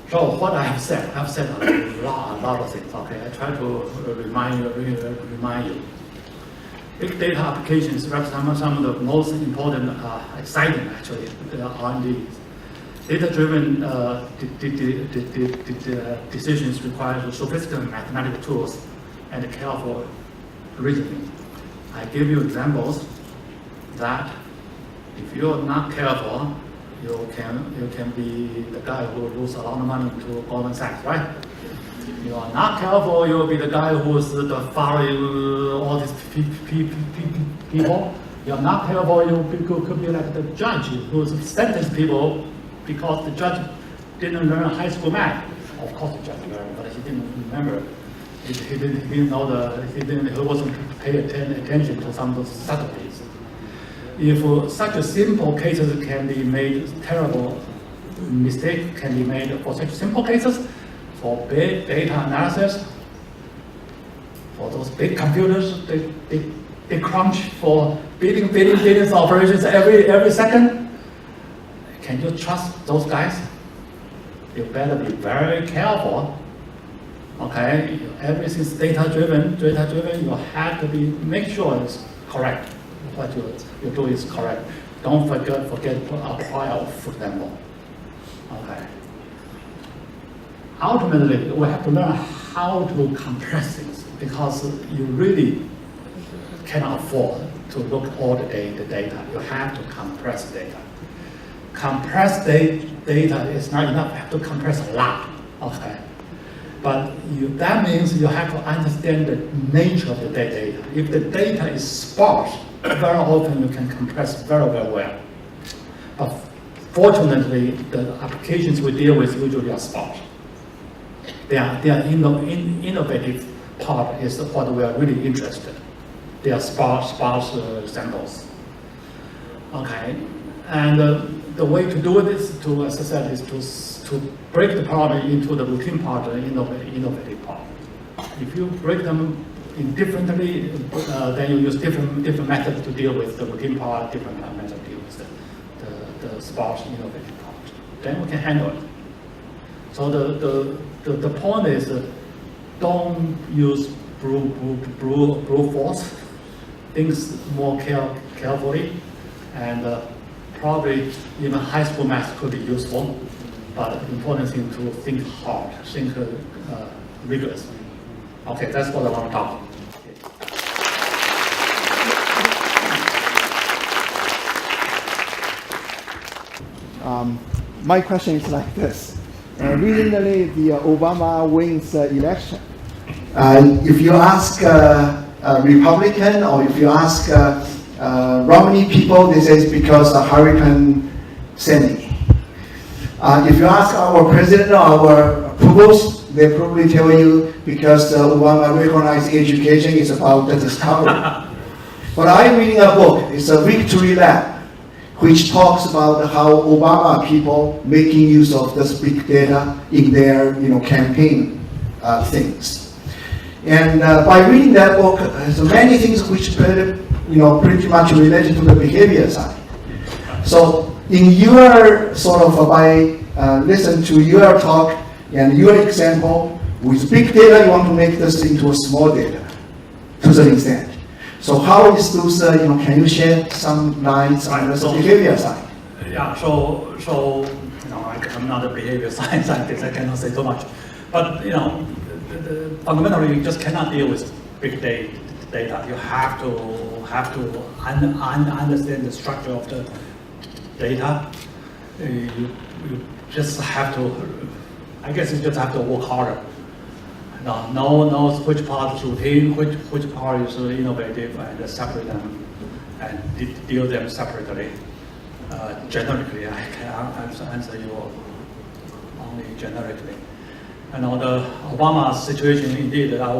So what I have said a lot of things. Okay, I try to remind you. Big data applications represent some of the most important, exciting actually, R&D. Data-driven decisions require sophisticated mathematical tools and careful reasoning. I give you examples that if you're not careful, you can be the guy who loses a lot of money to Goldman Sachs, right? You are not careful, you'll be the guy who's following all these people. You're not careful, you could be like the judge who's sentenced people because the judge didn't learn high school math. Of course the judge learned, but he didn't remember. He didn't know he wasn't paying attention to some of those subtleties. If such a simple cases can be made, terrible mistake can be made for such simple cases, for big data analysis, for those big computers, they crunch for billions of operations every second. Can you trust those guys? You better be very careful. Okay, everything's data-driven. You have to make sure it's correct. What you do is correct. Don't forget to apply, for example. Okay. Ultimately, we have to learn how to compress things because you really cannot afford to look at all the data. You have to compress data. Compressed data is not enough. You have to compress a lot. Okay. But that means you have to understand the nature of the data. If the data is sparse, very often you can compress very well. But fortunately, the applications we deal with usually are sparse. They are innovative part is what we are really interested. They are sparse samples. Okay, and the way to do this, as I said, is to break the problem into the routine part and innovative part. If you break them in differently, then you use different methods to deal with the routine part, different methods to deal with the sparse innovative part. Then we can handle it. So the point is, don't use brute force. Think more carefully, and probably even high school math could be useful. But the important thing to think hard, think rigorously. Okay, that's what I want to talk. My question is like this. Recently, the Obama wins the election. If you ask Republican or if you ask Romney people, they say it's because of Hurricane Sandy. If you ask our president or our approvals, they probably tell you because Obama recognized education is about the discovery. But I'm reading a book, it's a Victory Lab, which talks about how Obama people making use of this big data in their campaign things. And by reading that book, there's many things which pretty much related to the behavior side. So in your sort of, by listen to your talk and your example, with big data you want to make this into a small data to some extent. So how is those, can you share some lines on the behavior side? Yeah, so I'm not a behavior scientist, I cannot say too much. But, fundamentally, you just cannot deal with big data. You have to understand the structure of the data. You just have to, I guess you just have to work harder. Know which part is routine, which part is innovative, and separate them and deal them separately. Generically, I can answer you only generically. And on the Obama situation, indeed, I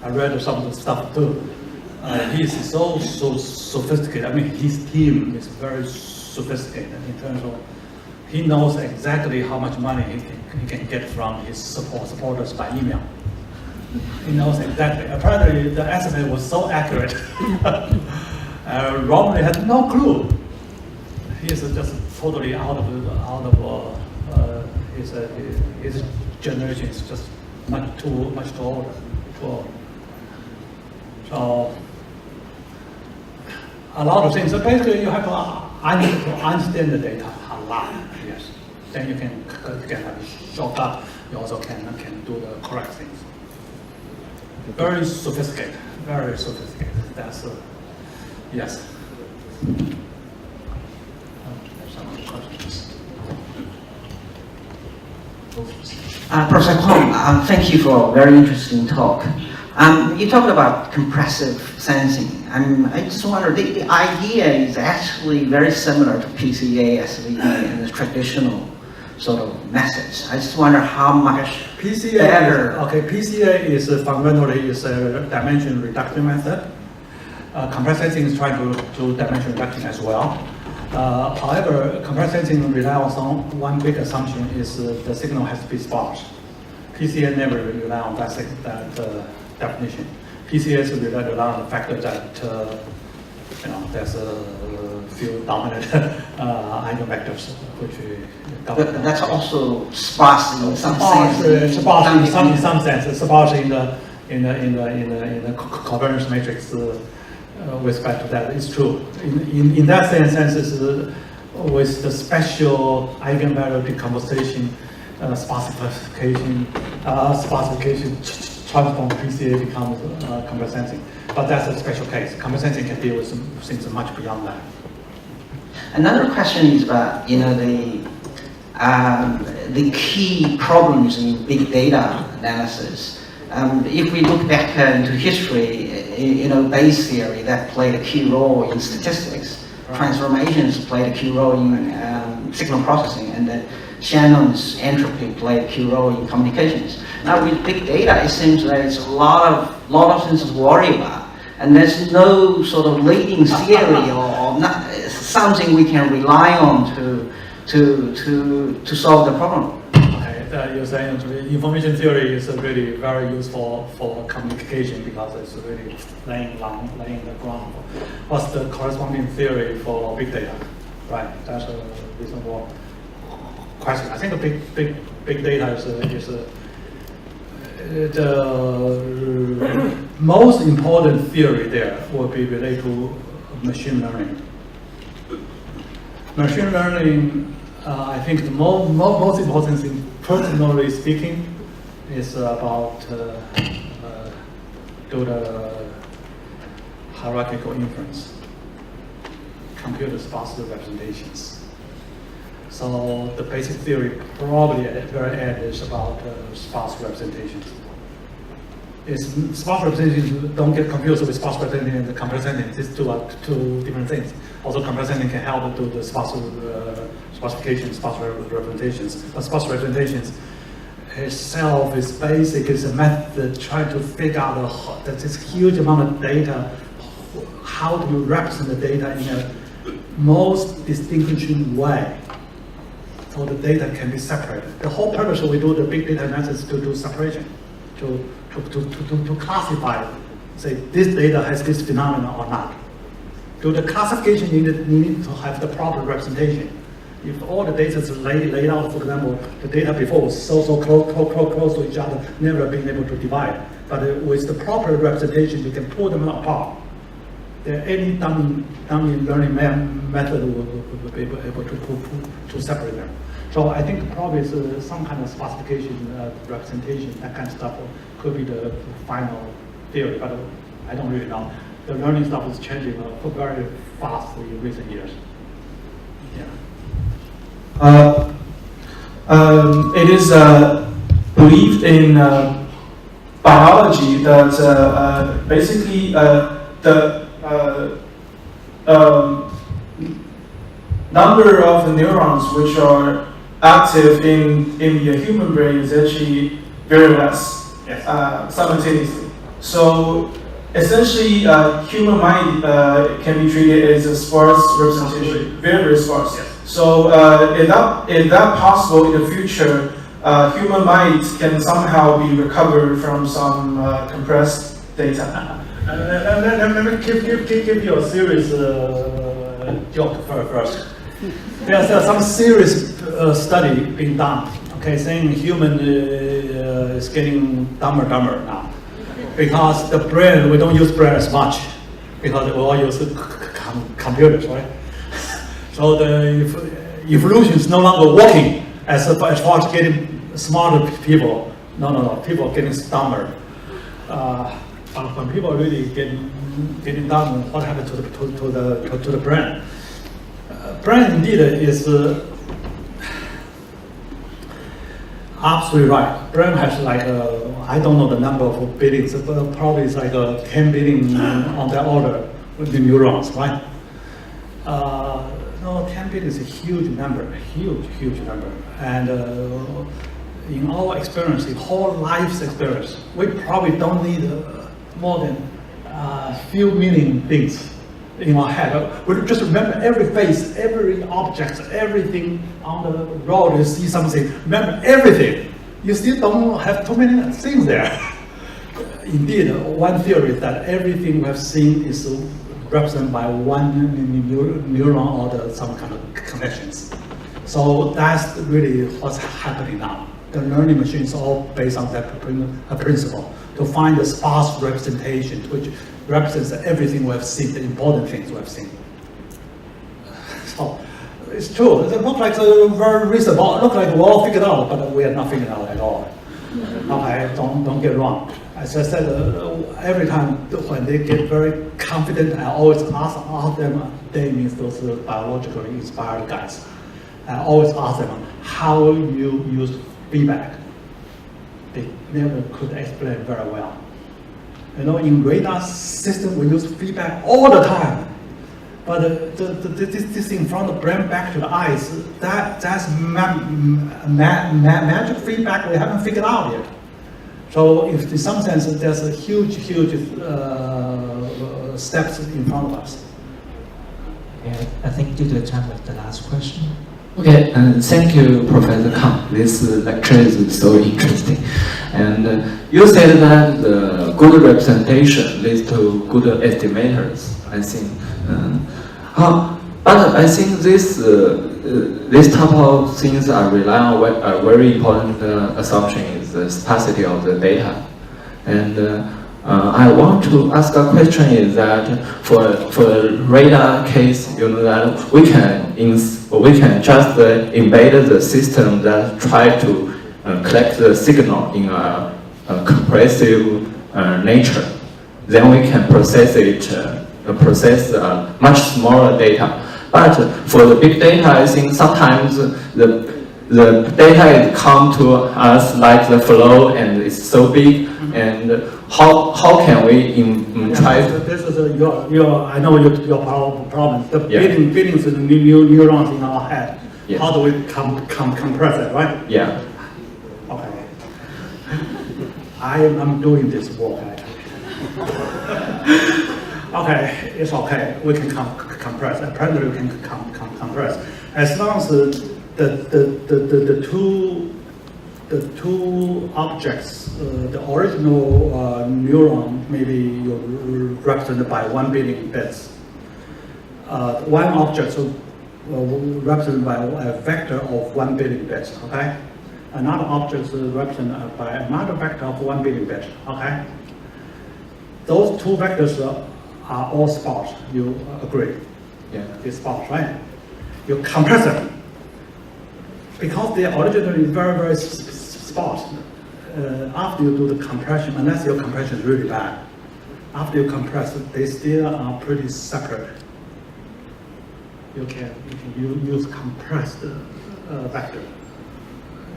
read some of the stuff too. He's so sophisticated. I mean, his team is very sophisticated in terms of he knows exactly how much money he can get from his supporters by email. He knows exactly. Apparently, the estimate was so accurate. Romney had no clue. He is just totally out of his generation is just much too older. So a lot of things. So basically, you have to understand the data a lot. Yes. Then you can have a shortcut. You also can do the correct things. Very sophisticated. Very sophisticated. That's yes. Some questions. Professor Huang, thank you for a very interesting talk. You talked about compressive sensing, and I just wonder, the idea is actually very similar to PCA, SVD, and the traditional sort of methods. I just wonder how much better. PCA is fundamentally is a dimension reduction method. Compressed sensing is trying to do dimension reduction as well. However, compressed sensing relies on one big assumption is the signal has to be sparse. PCA never rely on that definition. PCA is rely on the fact that there's a few dominant eigenvectors which But that's also sparse in some sense. Sparse in some sense. Sparse in the covariance matrix. With respect to that, it's true. In that sense, it's, with the special eigenvalue decomposition, sparsification transform PCA becomes compressed sensing. But that's a special case. Compressed sensing can deal with some things much beyond that. Another question is about the key problems in big data analysis. If we look back into history, Bayes theory that played a key role in statistics. Right. Transformations played a key role in signal processing, and then Shannon's entropy played a key role in communications. Now with big data, it seems that it's a lot of things to worry about, and there's no sort of leading theory or not, something we can rely on to solve the problem. You're saying information theory is really very useful for communication because it's really laying the ground. What's the corresponding theory for big data? Right, that's a reasonable question. I think the big data is the most important theory there will be related to machine learning. Machine learning, I think the most important thing, personally speaking, is about do the hierarchical inference, compute sparse representations. So the basic theory probably at the very end is about sparse representations. Sparse representations don't get confused with sparse representation and the compressed sensing. These two are two different things. Also, compressed sensing can help do the sparsification, sparse representations. But sparse representations itself is basic. It's a method trying to figure out that this huge amount of data, how do you represent the data in a most distinguishing way, so the data can be separated. The whole purpose we do the big data analysis is to do separation, to classify, say this data has this phenomenon or not. To the classification, you need to have the proper representation. If all the data is laid out, for example, the data before was so close to each other, never being able to divide. But with the proper representation, you can pull them apart. Any dummy learning method will be able to separate them. So I think probably some kind of sparsification, representation, that kind of stuff could be the final theory, but I don't really know. The learning stuff is changing very fast in recent years. Yeah. It is believed in biology that basically the number of neurons which are active in the human brain is actually very less. Yes. Simultaneously. So essentially, human mind can be treated as a sparse representation, very sparse. Yes. So if that possible in the future, human mind can somehow be recovered from some compressed data. Let me give you a serious joke first. There's some serious study being done Okay, saying human is getting dumber now. Because the brain, we don't use brain as much. Because we all use computers, right? So the evolution is no longer working as far as getting smarter people. No, people are getting dumber. When people are really getting dumb, what happened to the brain? Brain indeed is absolutely right. Brain has like I don't know the number of billions, but probably it's like 10 billion on that order with the neurons, right? No, 10 billion is a huge number, huge number. And in our experience, in whole life's experience, we probably don't need more than few million things in our head. We just remember every face, every object, everything on the road. You see something, remember everything. You still don't have too many things there. Indeed, one theory is that everything we have seen is represented by one neuron or some kind of connections. So that's really what's happening now. The learning machine is all based on that principle, to find the sparse representation which represents everything we have seen, the important things we have seen. So it's true. It looks like very reasonable. It looks like we all figured out, but we have not figured out at all. Okay, don't get wrong. As I said, every time when they get very confident, I always ask them. They means those biologically inspired guys. I always ask them how you use feedback. They never could explain very well. You know, in radar system, we use feedback all the time. But this thing from the brain back to the eyes, that's magic feedback we haven't figured out yet. So if in some sense, there's a huge steps in front of us. Okay, I think due to the time of the last question. Okay, and thank you, Professor Kang. This lecture is so interesting. And you said that the good representation leads to good estimators, I think. But I think this type of things are rely on a very important assumption is the sparsity of the data. And I want to ask a question is that for radar case, you know that we can just embed the system that try to collect the signal in a compressive nature. Then we can process much smaller data. But for the big data, I think sometimes the data come to us like the flow and it's so big. And how can we try? This is I know your problem. The Yeah. billions of neurons in our head. Yeah. How do we compress it, right? Yeah. Okay. I'm doing this work. Okay, it's okay. We can compress. Apparently, we can compress as long as the two objects, the original neuron maybe represented by 1 billion bits. One object represented by a vector of 1 billion bits. Okay, another object is represented by another vector of 1 billion bits. Okay, those two vectors are all sparse. You agree? Yeah. It's sparse, right? You compress them because they are originally very sparse. After you do the compression, unless your compression is really bad, after you compress it, they still are pretty separate. You can use compressed vector.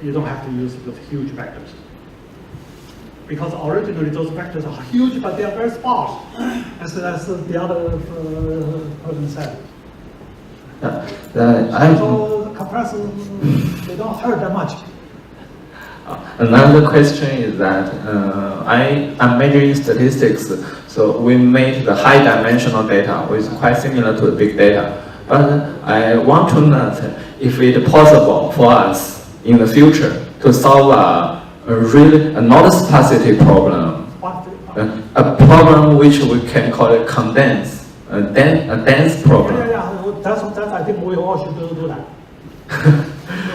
You don't have to use the huge vectors. Because originally those vectors are huge, but they are very sparse, as the other person said. So the compressors, they don't hurt that much. Another question is that I'm majoring in statistics, so we made the high dimensional data, which is quite similar to the big data. But I want to know if it's possible for us in the future to solve a not a sparsity problem, a problem which we can call it condense, a dense problem. Yeah. That's I think we all should do that.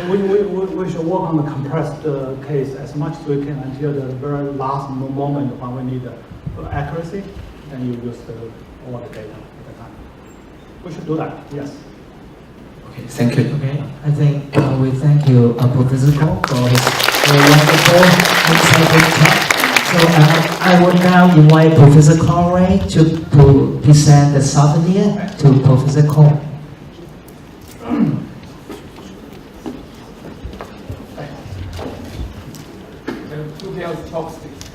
We should work on the compressed case as much as we can until the very last moment when we need accuracy, then you use all the data at the time. We should do that, yes. Okay, thank you. Okay, I think we thank you, Professor Kong, for his wonderful insightful talk. So I would now invite Professor Conway to present the souvenir to Professor Kong. Two girls chopsticks.